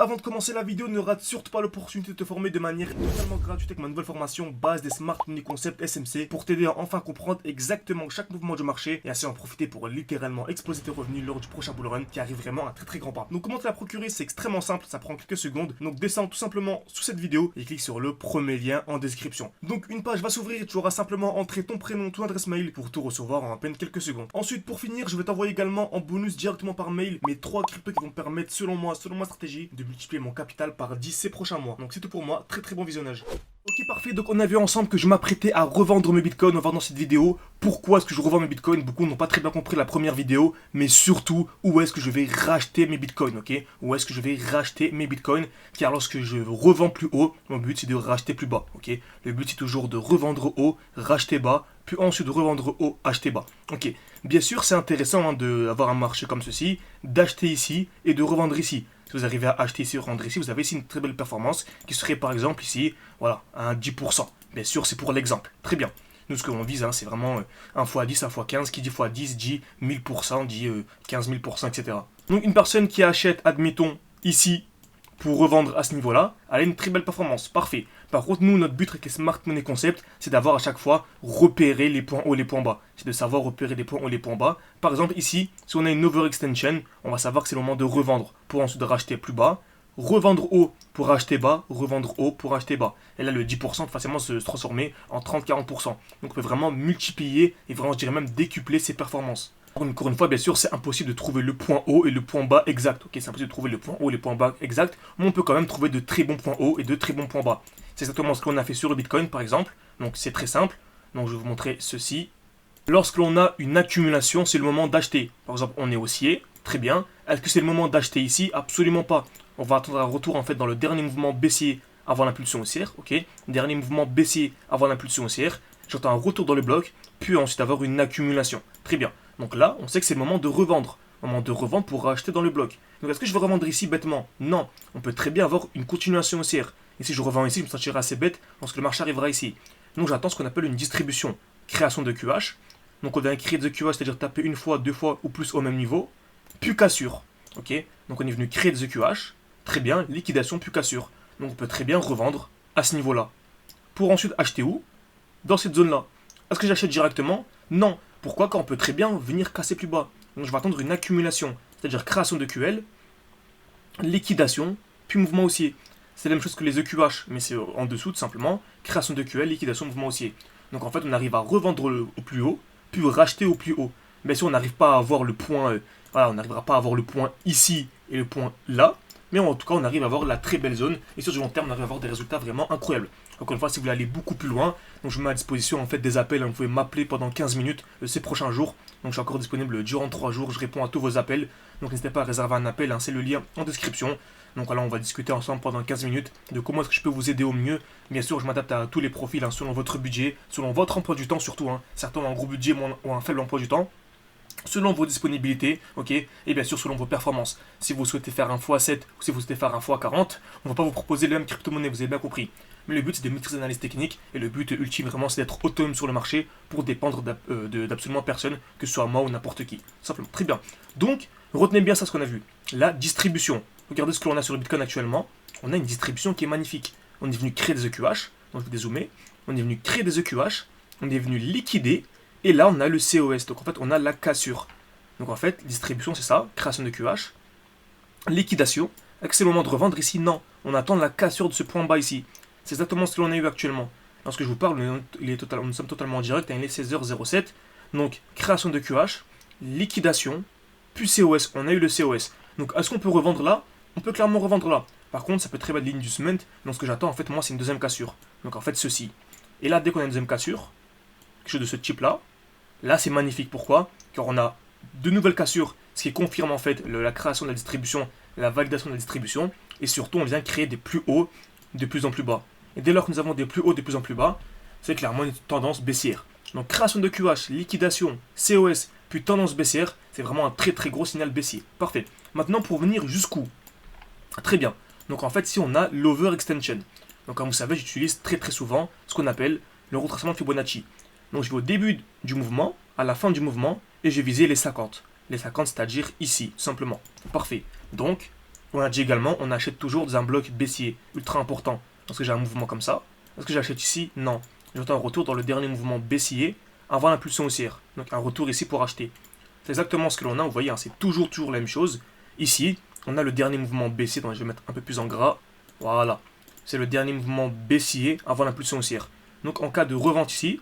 avant de commencer la vidéo, ne rate surtout pas l'opportunité de te former de manière totalement gratuite avec ma nouvelle formation base des Smart Money Concept SMC pour t'aider à enfin comprendre exactement chaque mouvement du marché et ainsi en profiter pour littéralement exploser tes revenus lors du prochain bull run qui arrive vraiment à très grand pas. Donc comment te la procurer, c'est extrêmement simple, ça prend quelques secondes. Donc descends tout simplement sous cette vidéo et clique sur le premier lien en description. Donc une page va s'ouvrir et tu auras simplement entré ton prénom, ton adresse mail pour tout recevoir en à peine quelques secondes. Ensuite pour finir, je vais t'envoyer également en bonus directement par mail mes 3 cryptos qui vont permettre selon moi, selon ma stratégie, de multiplier mon capital par 10 ces prochains mois. Donc c'est tout pour moi, très bon visionnage. Ok parfait, donc on a vu ensemble que je m'apprêtais à revendre mes bitcoins. On va voir dans cette vidéo pourquoi est-ce que je revends mes bitcoins. Beaucoup n'ont pas très bien compris la première vidéo, mais surtout où est-ce que je vais racheter mes bitcoins, ok? Où est-ce que je vais racheter mes bitcoins, car lorsque je revends plus haut, mon but c'est de racheter plus bas, ok? Le but c'est toujours de revendre haut, racheter bas, puis ensuite de revendre haut, acheter bas, ok? Bien sûr c'est intéressant d'avoir un marché comme ceci, d'acheter ici et de revendre ici. Si vous arrivez à acheter ici, revendre ici, vous avez ici une très belle performance qui serait par exemple ici, voilà, un 10%. Bien sûr, c'est pour l'exemple. Très bien. Nous, ce que l'on vise, c'est vraiment 1 x 10, 1 x 15. Qui dit x 10 dit 1000%, dit 15 000%, etc. Donc, une personne qui achète, admettons, ici, pour revendre à ce niveau-là, elle a une très belle performance. Parfait. Par contre, nous, notre but avec les Smart Money Concept, c'est d'avoir à chaque fois repérer les points hauts et les points bas. C'est de savoir repérer les points hauts et les points bas. Par exemple, ici, si on a une overextension, on va savoir que c'est le moment de revendre pour ensuite racheter plus bas. Revendre haut pour acheter bas, revendre haut pour acheter bas. Et là, le 10% peut facilement se transformer en 30-40%. Donc, on peut vraiment multiplier et vraiment, je dirais même, décupler ses performances. Encore une fois, bien sûr, c'est impossible de trouver le point haut et le point bas exact. Ok, c'est impossible de trouver le point haut et le point bas exact, mais on peut quand même trouver de très bons points hauts et de très bons points bas. C'est exactement ce qu'on a fait sur le Bitcoin, par exemple. Donc, c'est très simple. Donc, je vais vous montrer ceci. Lorsque l'on a une accumulation, c'est le moment d'acheter. Par exemple, on est haussier, très bien. Est-ce que c'est le moment d'acheter ici? Absolument pas. On va attendre un retour en fait dans le dernier mouvement baissier avant l'impulsion haussière. Ok, dernier mouvement baissier avant l'impulsion haussière. J'attends un retour dans le bloc, puis ensuite avoir une accumulation. Très bien. Donc là, on sait que c'est le moment de revendre. Moment de revendre pour racheter dans le bloc. Donc est-ce que je vais revendre ici bêtement? Non. On peut très bien avoir une continuation haussière. Et si je revends ici, je me sentirai assez bête lorsque le marché arrivera ici. Donc j'attends ce qu'on appelle une distribution. Création de QH. Donc on vient créer de QH, c'est-à-dire taper une fois, deux fois ou plus au même niveau. Puis cassure. Ok. Donc on est venu créer des QH. Très bien, liquidation puis cassure. Donc on peut très bien revendre à ce niveau-là. Pour ensuite acheter où? Dans cette zone-là. Est-ce que j'achète directement? Non. Pourquoi? Quand on peut très bien venir casser plus bas. Donc je vais attendre une accumulation, c'est-à-dire création de QL, liquidation, puis mouvement haussier. C'est la même chose que les EQH, mais c'est en dessous tout simplement. Création de QL, liquidation, mouvement haussier. Donc en fait on arrive à revendre au plus haut, puis racheter au plus haut. Bien sûr on n'arrive pas à avoir le point, voilà, on n'arrivera pas à avoir le point ici et le point là. Mais en tout cas, on arrive à avoir la très belle zone. Et sur du long terme, on arrive à avoir des résultats vraiment incroyables. Encore une fois, si vous voulez aller beaucoup plus loin, donc je vous mets à disposition en fait des appels. Vous pouvez m'appeler pendant 15 minutes ces prochains jours. Donc je suis encore disponible durant 3 jours. Je réponds à tous vos appels. Donc n'hésitez pas à réserver un appel. C'est le lien en description. Donc là, on va discuter ensemble pendant 15 minutes de comment est-ce que je peux vous aider au mieux. Bien sûr, je m'adapte à tous les profils selon votre budget, selon votre emploi du temps surtout. Certains ont un gros budget ou un faible emploi du temps. Selon vos disponibilités, ok, et bien sûr selon vos performances. Si vous souhaitez faire un x7 ou si vous souhaitez faire un x40, on ne va pas vous proposer la même crypto-monnaie, vous avez bien compris. Mais le but c'est de maîtriser l'analyse technique et le but ultime vraiment c'est d'être autonome sur le marché pour dépendre d'absolument personne, que ce soit moi ou n'importe qui. Simplement, très bien. Donc, retenez bien ça ce qu'on a vu. La distribution. Regardez ce que l'on a sur le Bitcoin actuellement. On a une distribution qui est magnifique. On est venu créer des EQH, donc je vais dézoomer. On est venu créer des EQH, on est venu liquider. Et là, on a le COS, donc en fait, on a la cassure. Donc en fait, distribution, c'est ça, création de QH. Liquidation, est-ce que c'est le moment de revendre ici? Non, on attend la cassure de ce point bas ici. C'est exactement ce que l'on a eu actuellement. Lorsque je vous parle, nous sommes totalement en direct, il est 16h07. Donc, création de QH, liquidation, puis COS, on a eu le COS. Donc est-ce qu'on peut revendre là? On peut clairement revendre là. Par contre, ça peut très bien être l'inducement, donc ce que j'attends, en fait, moi, c'est une deuxième cassure. Donc en fait, ceci. Et là, dès qu'on a une deuxième cassure, quelque chose de ce type-là, là, c'est magnifique. Pourquoi? Car on a de nouvelles cassures, ce qui confirme en fait la création de la distribution, la validation de la distribution, et surtout, on vient créer des plus hauts de plus en plus bas. Et dès lors que nous avons des plus hauts de plus en plus bas, c'est clairement une tendance baissière. Donc, création de QH, liquidation, COS, puis tendance baissière, c'est vraiment un très gros signal baissier. Parfait. Maintenant, pour venir jusqu'où? Très bien. Donc, en fait, si on a l'overextension. Donc, comme vous savez, j'utilise très souvent ce qu'on appelle le retracement de Fibonacci. Donc je vais au début du mouvement, à la fin du mouvement, et je vais viser les 50. Les 50, c'est-à-dire ici, tout simplement. Parfait. Donc, On a dit également, on achète toujours dans un bloc baissier, ultra important. Lorsque j'ai un mouvement comme ça, est-ce que j'achète ici? Non. J'attends un retour dans le dernier mouvement baissier avant l'impulsion haussière. Donc un retour ici pour acheter. C'est exactement ce que l'on a, vous voyez, hein, c'est toujours la même chose. Ici, on a le dernier mouvement baissier, donc je vais mettre un peu plus en gras. Voilà. C'est le dernier mouvement baissier avant l'impulsion haussière. Donc en cas de revente ici,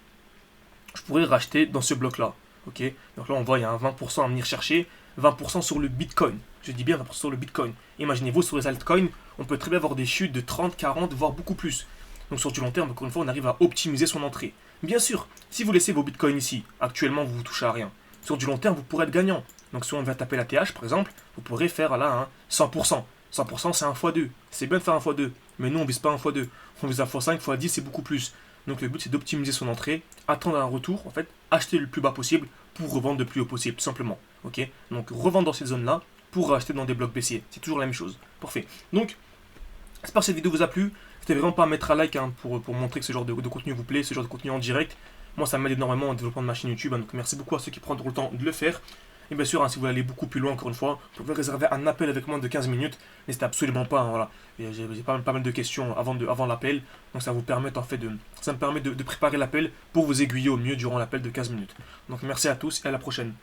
je pourrais racheter dans ce bloc-là. Ok. Donc là, on voit, il y a un 20% à venir chercher. 20% sur le Bitcoin. Je dis bien 20% sur le Bitcoin. Imaginez-vous, sur les altcoins, on peut très bien avoir des chutes de 30, 40, voire beaucoup plus. Donc sur du long terme, encore une fois, on arrive à optimiser son entrée. Bien sûr, si vous laissez vos bitcoins ici, actuellement, vous ne touchez à rien. Sur du long terme, vous pourrez être gagnant. Donc si on va taper la TH, par exemple, vous pourrez faire là un 100%. 100%, c'est un x2. C'est bien de faire un x2. Mais nous, on ne vise pas un x2. On vise un x5, x10, c'est beaucoup plus. Donc le but, c'est d'optimiser son entrée, attendre un retour, en fait, acheter le plus bas possible pour revendre le plus haut possible, tout simplement. Ok. Donc revendre dans cette zone-là pour acheter dans des blocs baissiers. C'est toujours la même chose. Parfait. Donc, j'espère que cette vidéo vous a plu. N'hésitez vraiment pas à mettre un like hein, pour montrer que ce genre de contenu vous plaît, ce genre de contenu en direct. Moi, ça m'aide énormément au développement de ma chaîne YouTube. Hein, donc merci beaucoup à ceux qui prendront le temps de le faire. Et bien sûr, hein, si vous voulez aller beaucoup plus loin, encore une fois, vous pouvez réserver un appel avec moins de 15 minutes. N'hésitez absolument pas. Hein, voilà. J'ai pas mal de questions avant l'appel. Donc ça vous permet en fait ça me permet de préparer l'appel pour vous aiguiller au mieux durant l'appel de 15 minutes. Donc merci à tous et à la prochaine.